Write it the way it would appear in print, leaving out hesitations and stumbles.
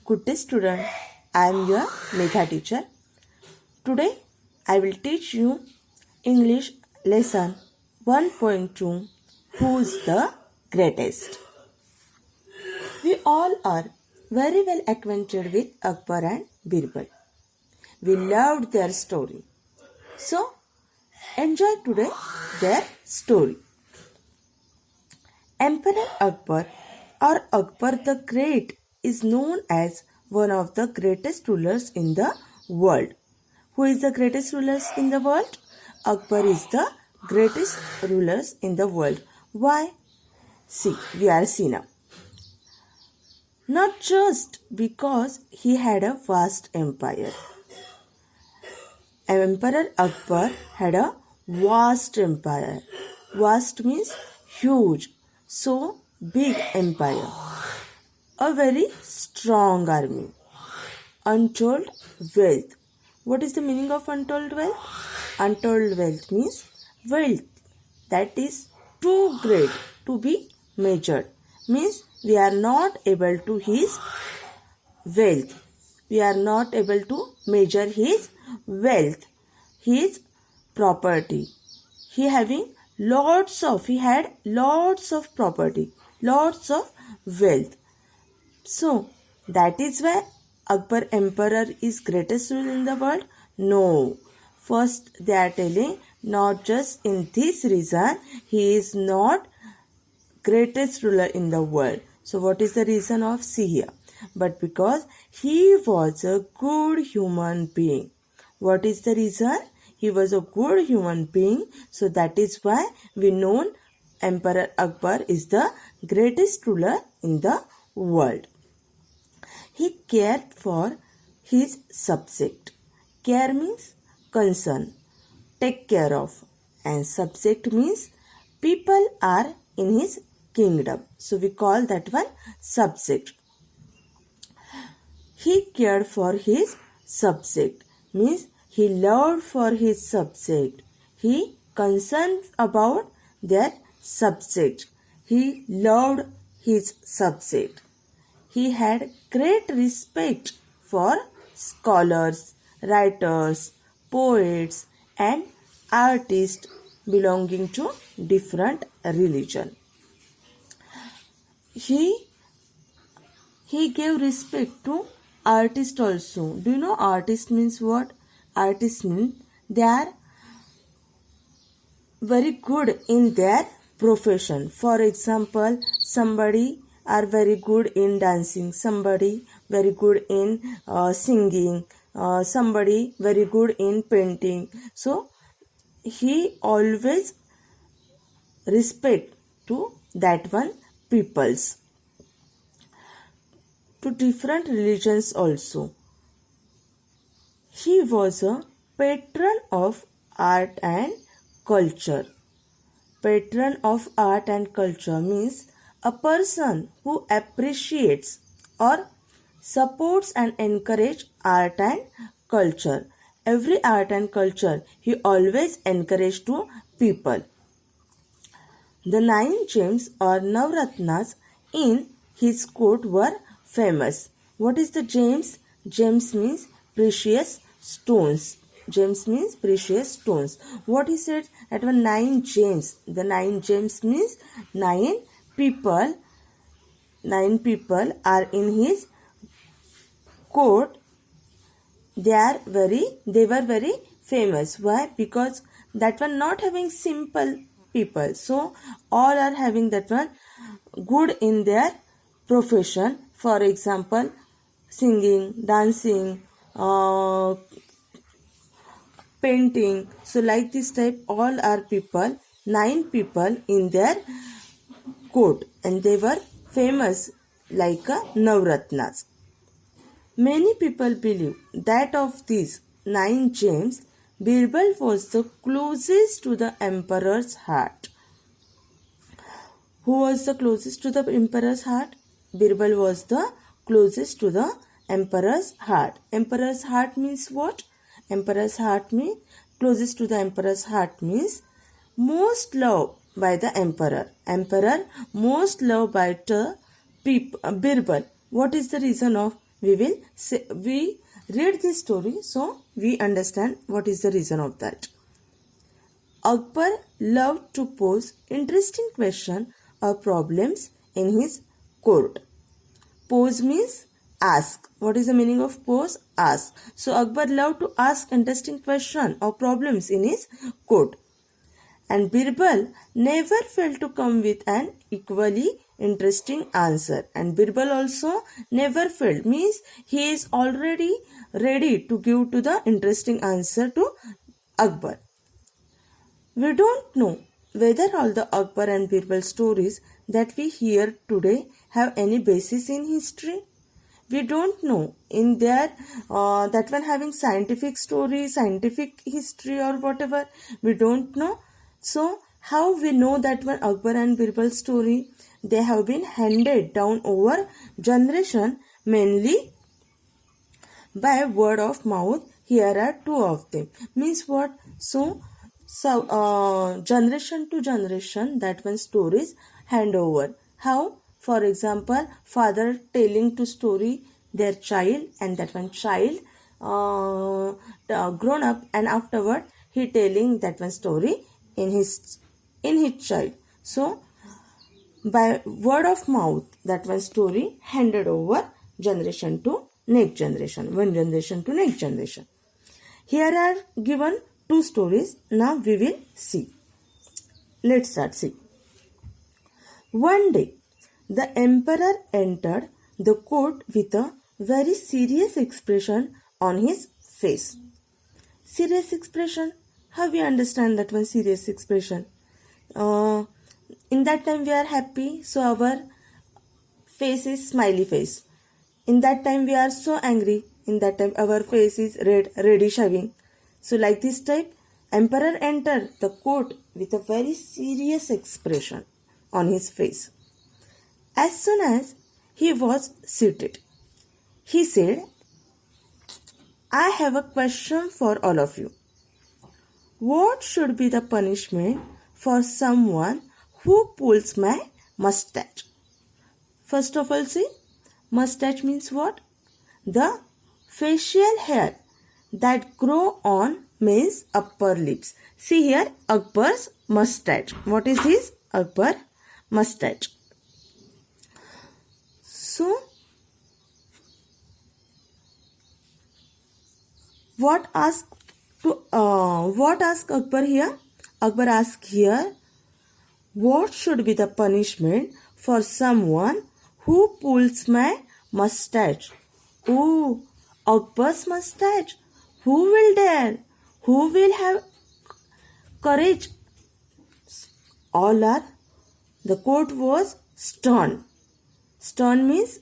Good day student, I am your Megha teacher. Today I will teach you English lesson 1.2 Who is the greatest? We all are very well acquainted with Akbar and Birbal. We loved their story. So enjoy today their story. Emperor Akbar or Akbar the Great is known as one of the greatest rulers in the world. Who is the greatest rulers in the world? Akbar is the greatest rulers in the world. Why? See, we are see now. Not just because he had a vast empire. Emperor Akbar had a vast empire. Vast means huge. So big empire. A very strong army. Untold wealth. What is the meaning of untold wealth? Untold wealth means wealth that is too great to be measured. Means we are not able to his wealth. We are not able to measure his wealth, his property. He had lots of property, lots of wealth. So that is why Akbar emperor is greatest ruler in the world? No. First they are telling not just in this reason he is not greatest ruler in the world. So what is the reason of see here? But because he was a good human being. What is the reason? He was a good human being. So that is why we know Emperor Akbar is the greatest ruler in the world. He cared for his subject. Care means concern, take care of. And subject means people are in his kingdom. So we call that one subject. He cared for his subject. Means he loved for his subject. He concerned about their subject. He loved his subject. He had great respect for scholars, writers, poets and artists belonging to different religion. He gave respect to artists also. Do you know artist means what? Artists mean they are very good in their profession. For example, somebody are very good in dancing, somebody very good in singing, somebody very good in painting. So he always respect to that one peoples, to different religions also. He was a patron of art and culture. Patron of art and culture means a person who appreciates or supports and encourages art and culture. Every art and culture he always encouraged to people. The 9 gems or Navratnas in his court were famous. What is the gems? Gems means precious stones. Gems means precious stones. What he said at 9 gems. The 9 gems means 9 people. 9 people are in his court. They were very famous. Why? Because that one not having simple people. So all are having that one good in their profession. For example, singing, dancing, painting. So like this type all are people, 9 people in their court and they were famous like Navratnas. Many people believe that of these 9 gems, Birbal was the closest to the emperor's heart. Who was the closest to the emperor's heart? Birbal was the closest to the emperor's heart. Emperor's heart means what? Emperor's heart means closest to the emperor's heart means most loved by the emperor. Emperor most loved by the Birbal. What is the reason of we read this story so we understand what is the reason of that. Akbar loved to pose interesting questions or problems in his court. Pose means ask. What is the meaning of pose? Ask. So Akbar loved to ask interesting questions or problems in his court. And Birbal never failed to come with an equally interesting answer. And Birbal also never failed, means he is already ready to give to the interesting answer to Akbar. We don't know whether all the Akbar and Birbal stories that we hear today have any basis in history. We don't know in their that one having scientific story, scientific history or whatever. We don't know. So how we know that one Akbar and Birbal story? They have been handed down over generation, mainly by word of mouth. Here are two of them. Means what? So generation to generation, that one stories hand over. How? For example, father telling to story their child, and that one child grown up, and afterward he telling that one story in his child. So by word of mouth, that one story handed over generation to next generation, one generation to next generation. Here are given two stories. Now we will see. Let's start. See. One day, the emperor entered the court with a very serious expression on his face. Serious expression. How we understand that one serious expression? In that time we are happy, so our face is smiley face. In that time we are so angry. In that time our face is reddish having. So like this type, emperor entered the court with a very serious expression on his face. As soon as he was seated, he said, I have a question for all of you. What should be the punishment for someone who pulls my mustache? First of all, see, mustache means what? The facial hair that grow on means upper lips. See here, Akbar's mustache. What is his? Akbar mustache. So, what asked Akbar here? Akbar asked here, what should be the punishment for someone who pulls my mustache? Oh, Akbar's mustache. Who will dare? Who will have courage? The court was stunned. Stunned means